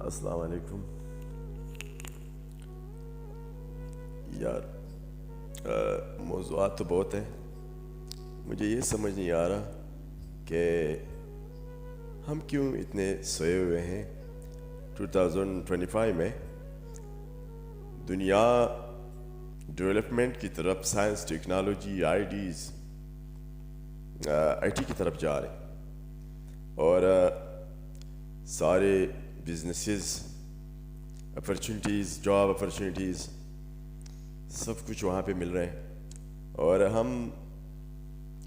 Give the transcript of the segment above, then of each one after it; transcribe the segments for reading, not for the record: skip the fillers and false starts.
السلام علیکم یار، موضوعات تو بہت ہیں. مجھے یہ سمجھ نہیں آ رہا کہ ہم کیوں اتنے سوئے ہوئے ہیں. 2025 میں دنیا ڈیولپمنٹ کی طرف، سائنس، ٹیکنالوجی، آئی ٹی کی طرف جا رہے ہیں، اور سارے بزنسز، اپرچونیٹیز، جاب اپرچونیٹیز، سب کچھ وہاں پہ مل رہے ہیں، اور ہم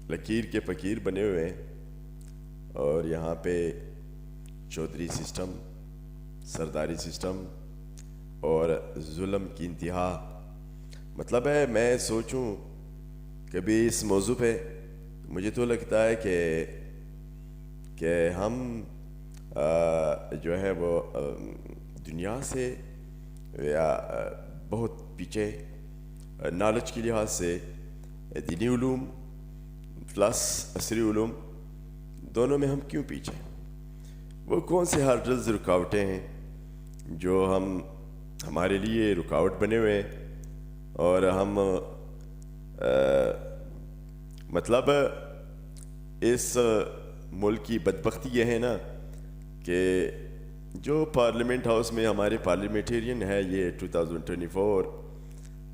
لکیر کے فقیر بنے ہوئے ہیں. اور یہاں پہ چودھری سسٹم، سرداری سسٹم اور ظلم کی انتہا. مطلب ہے میں سوچوں کبھی اس موضوع پہ، مجھے تو لگتا ہے کہ ہم جو ہے وہ دنیا سے یا بہت پیچھے، نالج کے لحاظ سے. دینی علوم پلس عصری علوم دونوں میں ہم کیوں پیچھے؟ وہ کون سے ہرڈلز، رکاوٹیں ہیں جو ہمارے لیے رکاوٹ بنے ہوئے ہیں؟ اور ہم مطلب اس ملک کی بدبختی یہ ہے نا کہ جو پارلیمنٹ ہاؤس میں ہمارے پارلیمنٹیرین ہے، یہ 2024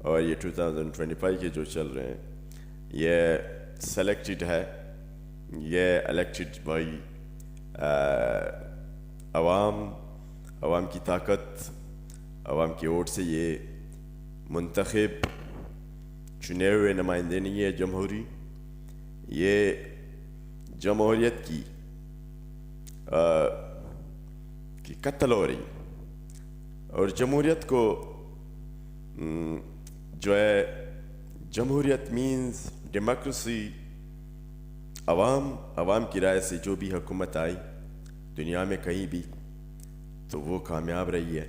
اور یہ 2025 کے جو چل رہے ہیں، یہ سلیکٹڈ ہے، یہ الیکٹڈ بائی عوام کی طاقت، عوام کی ووٹ سے یہ منتخب چنے ہوئے نمائندے نہیں ہے جمہوری. یہ جمہوریت کی قتل ہو رہی، اور جمہوریت کو جو ہے، جمہوریت مینز ڈیموکریسی. عوام کی رائے سے جو بھی حکومت آئی دنیا میں کہیں بھی، تو وہ کامیاب رہی ہے،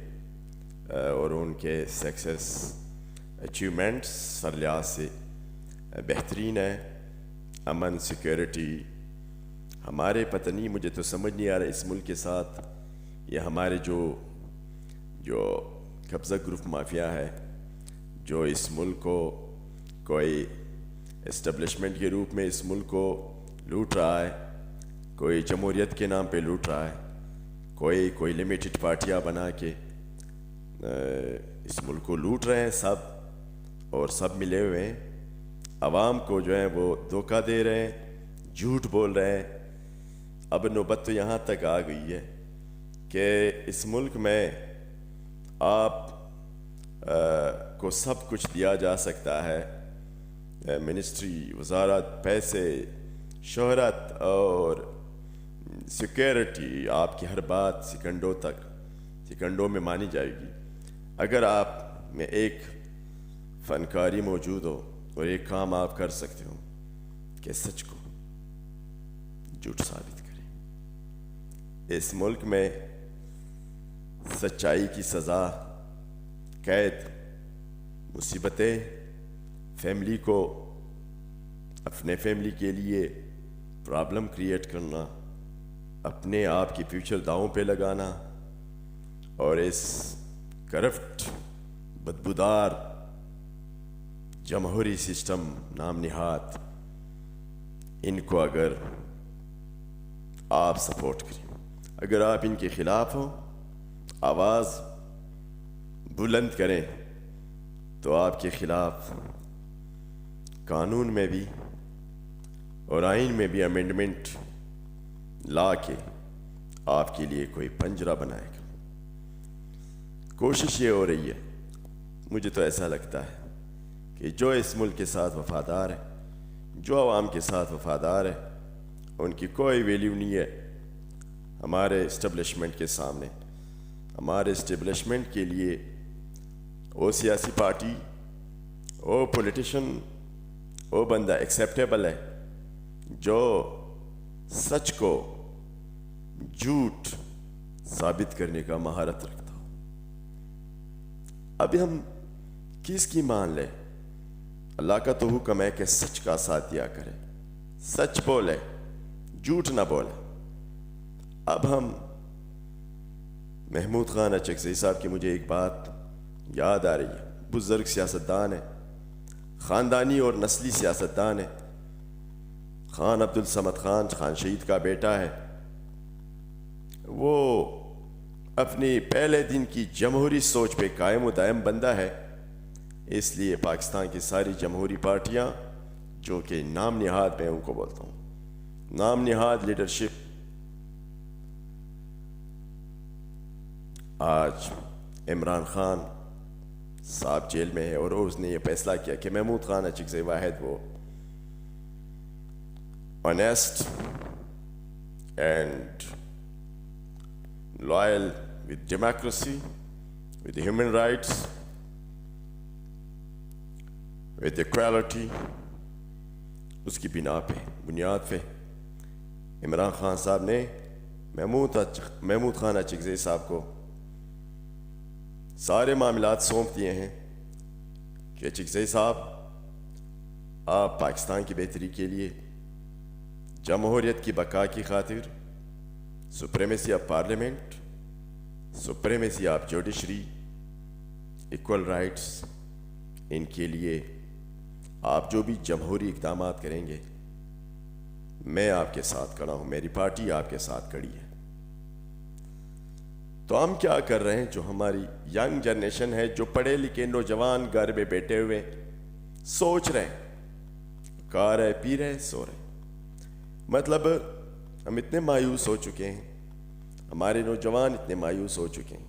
اور ان کے سکسیس اچیومنٹس ہر لحاظ سے بہترین ہے. امن، سیکیورٹی. ہمارے پتہ نہیں، مجھے تو سمجھ نہیں آ رہا اس ملک کے ساتھ یہ ہمارے جو قبضہ گروپ مافیا ہے، جو اس ملک کو کوئی اسٹیبلشمنٹ کے روپ میں اس ملک کو لوٹ رہا ہے، کوئی جمہوریت کے نام پہ لوٹ رہا ہے، کوئی لمیٹڈ پارٹیاں بنا کے اس ملک کو لوٹ رہے ہیں سب، اور سب ملے ہوئے ہیں. عوام کو جو ہے وہ دھوکہ دے رہے ہیں، جھوٹ بول رہے ہیں. اب نوبت تو یہاں تک آ گئی ہے کہ اس ملک میں آپ کو سب کچھ دیا جا سکتا ہے، منسٹری، وزارت، پیسے، شہرت اور سیکیورٹی. آپ کی ہر بات سیکنڈوں میں مانی جائے گی اگر آپ میں ایک فنکاری موجود ہو اور ایک کام آپ کر سکتے ہو کہ سچ کو جھوٹ ثابت کریں. اس ملک میں سچائی کی سزا، قید، مصیبتیں، فیملی کو، اپنے فیملی کے لیے پرابلم کریٹ کرنا، اپنے آپ کی فیوچر داؤں پہ لگانا، اور اس کرپٹ، بدبودار جمہوری سسٹم نام نہاد، ان کو اگر آپ سپورٹ کریں، اگر آپ ان کے خلاف ہو، آواز بلند کریں، تو آپ کے خلاف قانون میں بھی اور آئین میں بھی امینڈمنٹ لا کے آپ کے لیے کوئی پنجرہ بنائے گا. کوشش یہ ہو رہی ہے، مجھے تو ایسا لگتا ہے کہ جو اس ملک کے ساتھ وفادار ہے، جو عوام کے ساتھ وفادار ہے، ان کی کوئی ویلیو نہیں ہے ہمارے اسٹیبلشمنٹ کے سامنے. ہمارے اسٹیبلشمنٹ کے لیے وہ سیاسی پارٹی، وہ پولیٹیشن، وہ بندہ ایکسیپٹیبل ہے جو سچ کو جھوٹ ثابت کرنے کا مہارت رکھتا ہو. ابھی ہم کس کی مان لیں؟ اللہ کا تو حکم ہے کہ سچ کا ساتھ دیا کرے، سچ بولے، جھوٹ نہ بولے. اب ہم محمود خان اچکزئی صاحب کی مجھے ایک بات یاد آ رہی ہے. بزرگ سیاستدان ہے, خاندانی اور نسلی سیاستدان ہے. خان عبدالصمد خان خان شہید کا بیٹا ہے. وہ اپنی پہلے دن کی جمہوری سوچ پہ قائم و دائم بندہ ہے. اس لیے پاکستان کی ساری جمہوری پارٹیاں جو کہ نام نہاد میں ان کو بولتا ہوں, نام نہاد لیڈرشپ آج عمران خان صاحب جیل میں ہے, اور اس نے یہ فیصلہ کیا کہ محمود خان اچکزئی واحد وہ honest and loyal with democracy, with human rights, with equality, اس کی بنیاد پہ عمران خان صاحب نے محمود خان اچکزئی صاحب کو سارے معاملات سونپ دیے ہیں کہ اچکزئی صاحب آپ پاکستان کی بہتری کے لیے, جمہوریت کی بقا کی خاطر, supremacy of parliament, supremacy of judiciary, equal rights, ان کے لیے آپ جو بھی جمہوری اقدامات کریں گے میں آپ کے ساتھ کھڑا ہوں, میری پارٹی آپ کے ساتھ کھڑی ہے. تو ہم کیا کر رہے ہیں, جو ہماری ینگ جنریشن ہے, جو پڑھے لکھے نوجوان گھر میں بیٹھے ہوئے سوچ رہے ہیں, کھا رہے پی رہے سو رہے, مطلب ہم اتنے مایوس ہو چکے ہیں, ہمارے نوجوان اتنے مایوس ہو چکے ہیں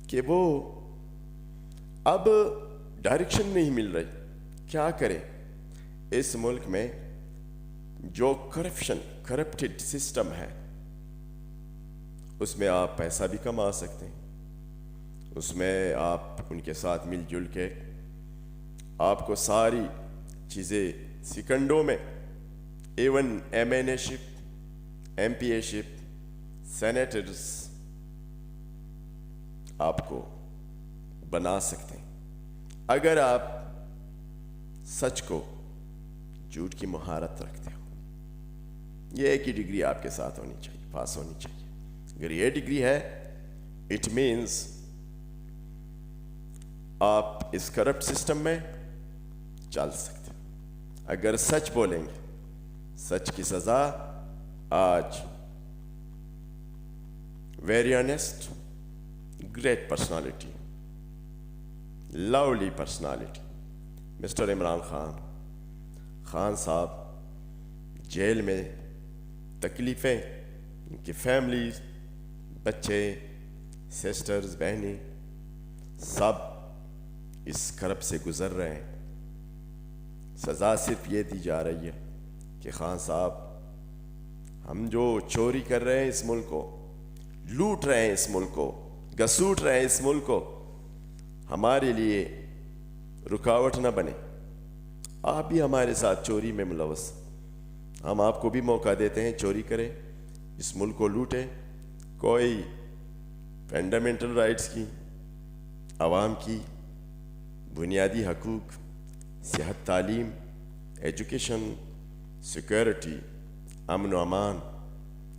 کہ وہ اب ڈائریکشن نہیں مل رہی. کیا کریں اس ملک میں جو کرپٹڈ سسٹم ہے, اس میں آپ پیسہ بھی کما سکتے ہیں, اس میں آپ ان کے ساتھ مل جل کے آپ کو ساری چیزیں سیکنڈوں میں, ایون ایم این اے شپ, ایم پی اے شپ, سینیٹرز آپ کو بنا سکتے ہیں اگر آپ سچ کو جھوٹ کی مہارت رکھتے ہو. یہ ایک ہی ڈگری آپ کے ساتھ ہونی چاہیے, پاس ہونی چاہیے. اگر یہ ڈگری ہے اٹ مینز آپ اس کرپٹ سسٹم میں چل سکتے ہیں. اگر سچ بولیں گے, سچ کی سزا آج very honest, great personality, lovely personality mister Imran Khan صاحب جیل میں تکلیفیں, ان کی فیملیز, بچے, سسٹرز, بہنیں سب اس کرب سے گزر رہے ہیں. سزا صرف یہ دی جا رہی ہے کہ خان صاحب ہم جو چوری کر رہے ہیں اس ملک کو, لوٹ رہے ہیں اس ملک کو, گھسوٹ رہے ہیں اس ملک کو, ہمارے لیے رکاوٹ نہ بنے. آپ بھی ہمارے ساتھ چوری میں ملوث, ہم آپ کو بھی موقع دیتے ہیں چوری کریں, اس ملک کو لوٹیں. کوئی فنڈامنٹل رائٹس کی, عوام کی بنیادی حقوق, صحت, تعلیم, ایجوکیشن, سیکورٹی, امن و امان,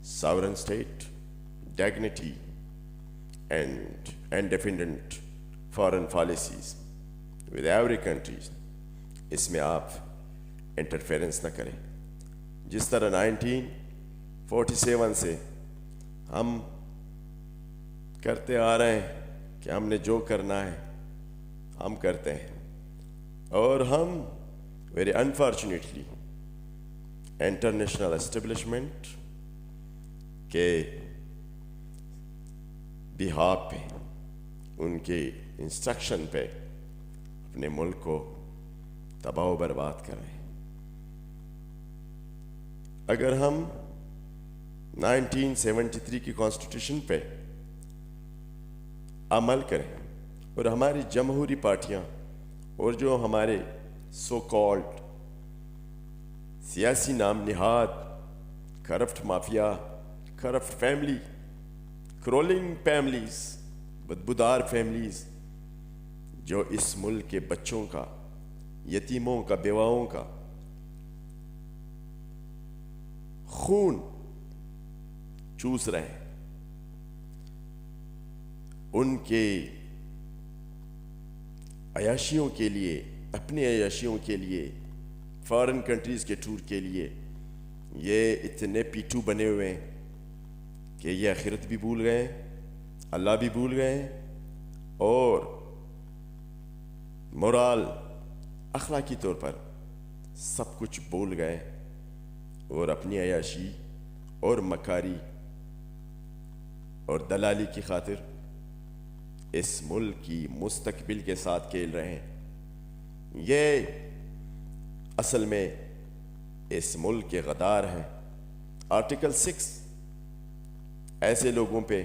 sovereign state, dignity and independent foreign policies with every country, اس میں آپ انٹرفیرنس نہ کریں. جس طرح 1947 سے ہم کرتے آ رہے ہیں کہ ہم نے جو کرنا ہے ہم کرتے ہیں, اور ہم ویری انفارچونیٹلی انٹرنیشنل اسٹیبلشمنٹ کے بہاف پہ, ان کے انسٹرکشن پہ اپنے ملک کو تباہ و برباد کر رہے ہیں. اگر ہم 1973 کی کانسٹیٹیوشن پہ عمل کریں اور ہماری جمہوری پارٹیاں اور جو ہمارے سو کالڈ سیاسی نام نہاد corrupt mafia, corrupt family, crawling families, بدبودار فیملیز جو اس ملک کے بچوں کا, یتیموں کا, بیواؤں کا خون چوس رہے ہیں, ان کے عیاشیوں کے لیے، اپنے عیاشیوں کے لیے، فارن کنٹریز کے ٹور کے لیے یہ اتنے پیٹو بنے ہوئے ہیں کہ یہ آخرت بھی بھول گئے ہیں، اللہ بھی بھول گئے ہیں، اور مورال اخلاقی طور پر سب کچھ بھول گئے، اور اپنی عیاشی اور مکاری اور دلالی کی خاطر اس ملک کی مستقبل کے ساتھ کھیل رہے ہیں۔ یہ اصل میں اس ملک کے غدار ہیں۔ آرٹیکل 6 ایسے لوگوں پہ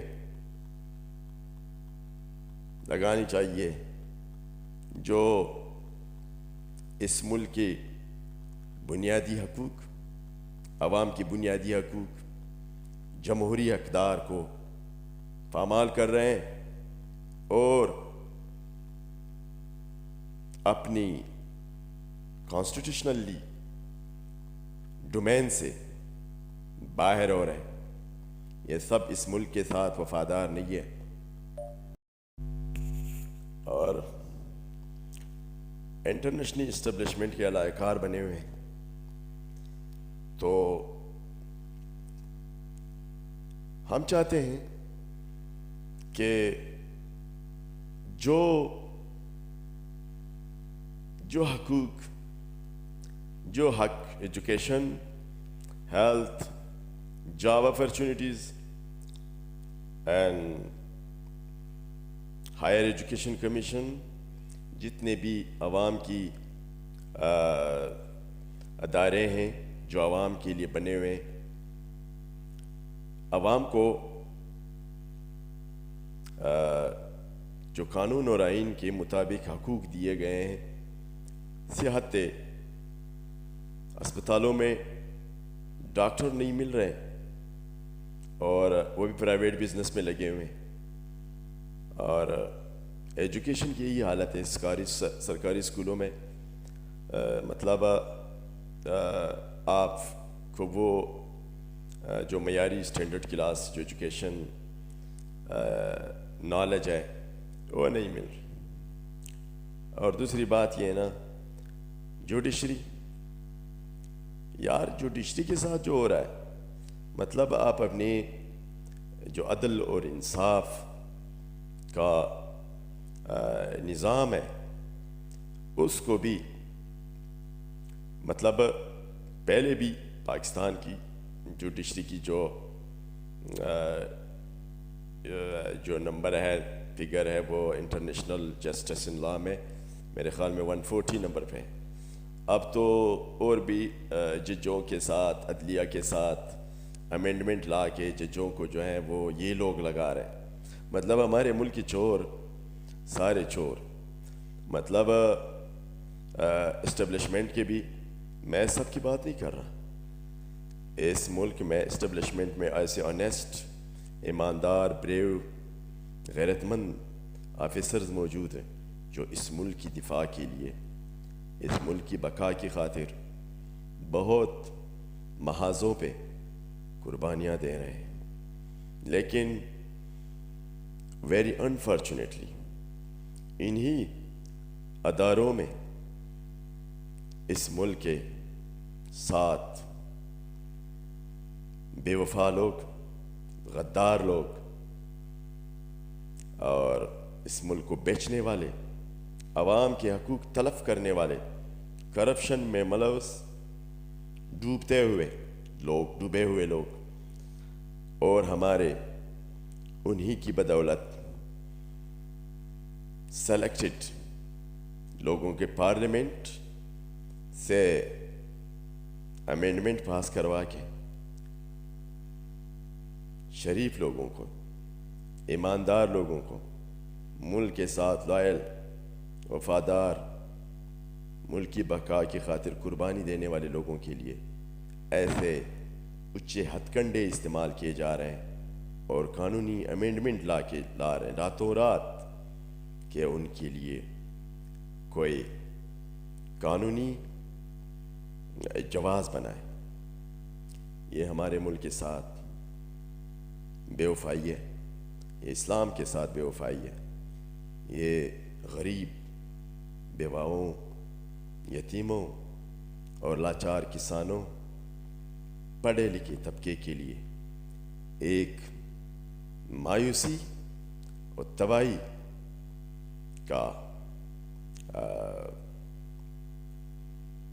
لگانی چاہیے جو اس ملک کے بنیادی حقوق، عوام کی بنیادی حقوق، جمہوری اقدار کو پامال کر رہے ہیں اور اپنی کانسٹیٹیوشنلی ڈومین سے باہر ہو رہے ہیں۔ یہ سب اس ملک کے ساتھ وفادار نہیں ہے، اور انٹرنیشنل اسٹیبلشمنٹ کے علاقہ کار بنے ہوئے ہیں۔ تو ہم چاہتے ہیں کہ جو حقوق، جو حق، education, health, job opportunities and higher education commission, جتنے بھی عوام کی ادارے ہیں جو عوام کے لیے بنے ہوئے ہیں، عوام کو جو قانون اور آئین کے مطابق حقوق دیے گئے ہیں، صحت، اسپتالوں میں ڈاکٹر نہیں مل رہے اور وہ بھی پرائیویٹ بزنس میں لگے ہوئے ہیں، اور ایجوکیشن کی یہی حالت ہے سرکاری اسکولوں میں۔ مطلب آپ کو وہ جو معیاری اسٹینڈرڈ کلاس جو ایجوکیشن نالج ہے وہ نہیں مل رہی۔ اور دوسری بات یہ ہے نا، جوڈیشری، یار جوڈیشری کے ساتھ جو ہو رہا ہے، مطلب آپ اپنی جو عدل اور انصاف کا نظام ہے اس کو بھی، مطلب پہلے بھی پاکستان کی جوڈیشری کی جو نمبر ہے، فگر ہے، وہ انٹرنیشنل جسٹس ان لا میں میرے خیال میں 140 نمبر پہ۔ اب تو اور بھی ججوں کے ساتھ، عدلیہ کے ساتھ امینڈمنٹ لا کے ججوں کو جو ہیں وہ یہ لوگ لگا رہے ہیں۔ مطلب ہمارے ملک کے چور، سارے چور، مطلب اسٹیبلشمنٹ کے بھی، میں سب کی بات نہیں کر رہا، اس ملک میں اسٹیبلشمنٹ میں ایسے آنیسٹ، ایماندار، بریو، غیرت مند آفیسرز موجود ہیں جو اس ملک کی دفاع کے لیے، اس ملک کی بقا کی خاطر بہت محاذوں پہ قربانیاں دے رہے ہیں، لیکن ویری انفارچونیٹلی انہی اداروں میں اس ملک کے ساتھ بے وفا لوگ، غدار لوگ، اور اس ملک کو بیچنے والے، عوام کے حقوق تلف کرنے والے، کرپشن میں ملوث ڈوبے ہوئے لوگ، اور ہمارے انہی کی بدولت سلیکٹڈ لوگوں کے پارلیمنٹ سے امینڈمنٹ پاس کروا کے شریف لوگوں کو، ایماندار لوگوں کو، ملک کے ساتھ لائل، وفادار، ملک کی بقا کی خاطر قربانی دینے والے لوگوں کے لیے ایسے اچھے ہتھ کنڈے استعمال کیے جا رہے ہیں، اور قانونی امینڈمنٹ لا رہے ہیں راتوں رات کہ ان کے لیے کوئی قانونی جواز بنائے۔ یہ ہمارے ملک کے ساتھ بے وفائی ہے، یہ اسلام کے ساتھ بے وفائی ہے، یہ غریب بیواؤں، یتیموں اور لاچار کسانوں، پڑھے لکھے طبقے کے لیے ایک مایوسی اور تباہی کا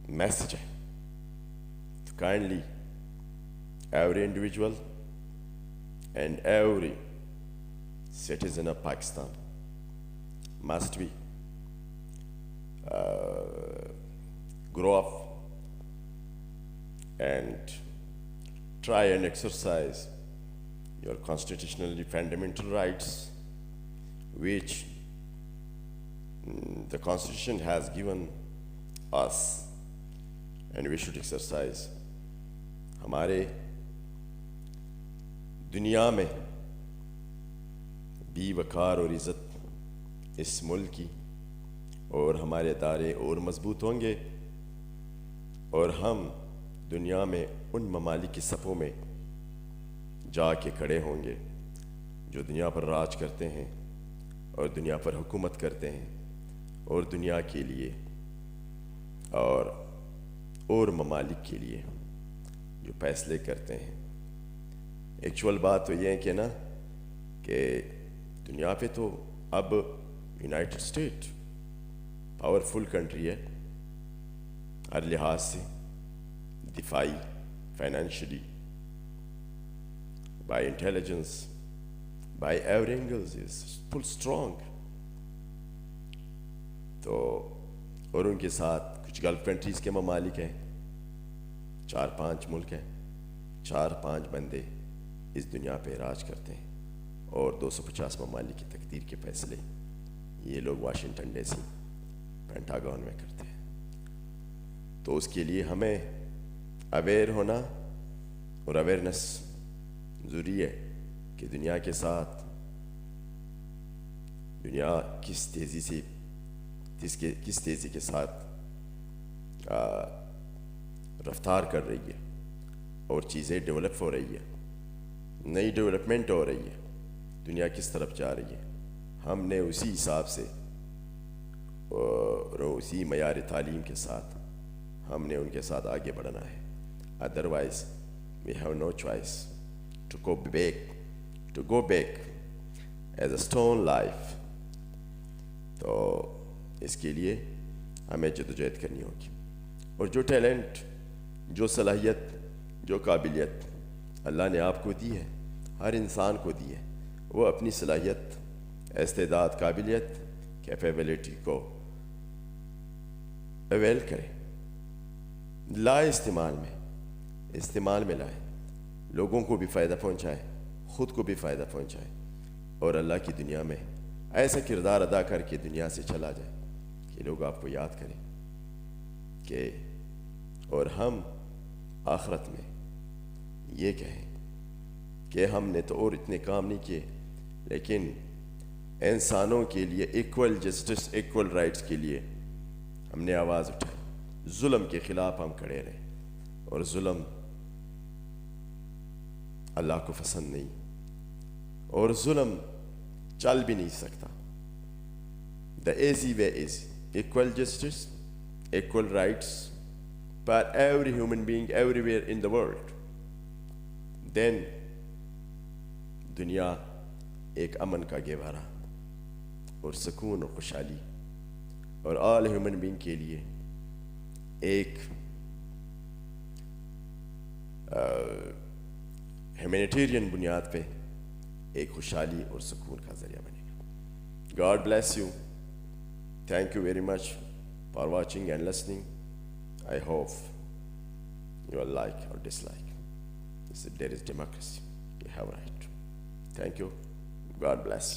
میسج ہے. تو kindly every individual and every citizen of Pakistan must be grow up and try and exercise your constitutionally fundamental rights, which the Constitution has given us, and we should exercise. ہمارے دنیا میں بھی وقار اور عزت اس ملک کی، اور ہمارے ادارے اور مضبوط ہوں گے، اور ہم دنیا میں ان ممالک کی صفوں میں جا کے کھڑے ہوں گے جو دنیا پر راج کرتے ہیں اور دنیا پر حکومت کرتے ہیں، اور دنیا کے لیے اور ممالک کے لیے جو فیصلے کرتے ہیں. ایکچول بات تو یہ ہے کہ کہ دنیا پہ تو اب یونائٹڈ اسٹیٹ پاورفل کنٹری ہے، ہر لحاظ سے، دفاعی، financially, by intelligence, by every angles is full strong. تو اور ان کے ساتھ کچھ گلف کنٹریز کے ممالک ہیں، 4-5 ملک ہیں، 4-5 بندے اس دنیا پہ راج کرتے ہیں، اور 250 ممالک کی تقدیر کے فیصلے یہ لوگ واشنگٹن ڈی سی، پینٹاگون میں کرتے ہیں. تو اس کے لیے ہمیں اویئر ہونا اور اویئرنس ضروری ہے کہ دنیا کے ساتھ دنیا کس تیزی کے ساتھ رفتار کر رہی ہے، اور چیزیں ڈیولپ ہو رہی ہے، نئی ڈیولپمنٹ ہو رہی ہے، دنیا کس طرف جا رہی ہے. ہم نے اسی حساب سے اور اسی معیار تعلیم کے ساتھ ہم نے ان کے ساتھ آگے بڑھنا ہے. Otherwise we have no choice to go back as a stone life. تو اس کے لیے ہمیں جدوجہد کرنی ہوگی، اور جو ٹیلنٹ، جو صلاحیت، جو قابلیت اللہ نے آپ کو دی ہے، ہر انسان کو دی ہے، وہ اپنی صلاحیت، استعداد، قابلیت، کیپیبلٹی کو اویل کرے، لائے استعمال میں لائے، لوگوں کو بھی فائدہ پہنچائے، خود کو بھی فائدہ پہنچائے، اور اللہ کی دنیا میں ایسا کردار ادا کر کے دنیا سے چلا جائے کہ لوگ آپ کو یاد کریں کہ، اور ہم آخرت میں یہ کہیں کہ ہم نے تو اور اتنے کام نہیں کیے، لیکن انسانوں کے لیے ایکول جسٹس، ایکول رائٹس کے لیے ہم نے آواز اٹھائی، ظلم کے خلاف ہم کھڑے رہے، اور ظلم اللہ کو پسند نہیں، اور ظلم چل بھی نہیں سکتا. The easy way is equal justice, equal rights for every human being everywhere in the world. Then دنیا ایک امن کا گہوارہ اور سکون اور خوشحالی، اور آل ہیومن بینگ کے لیے ایک ہیومینیٹیرین بنیاد پہ ایک خوشحالی اور سکون کا ذریعہ بنے گا. God bless you. Thank you very much for watching and listening. I hope you will like or dislike. There is democracy. You have a right. Thank you. God bless.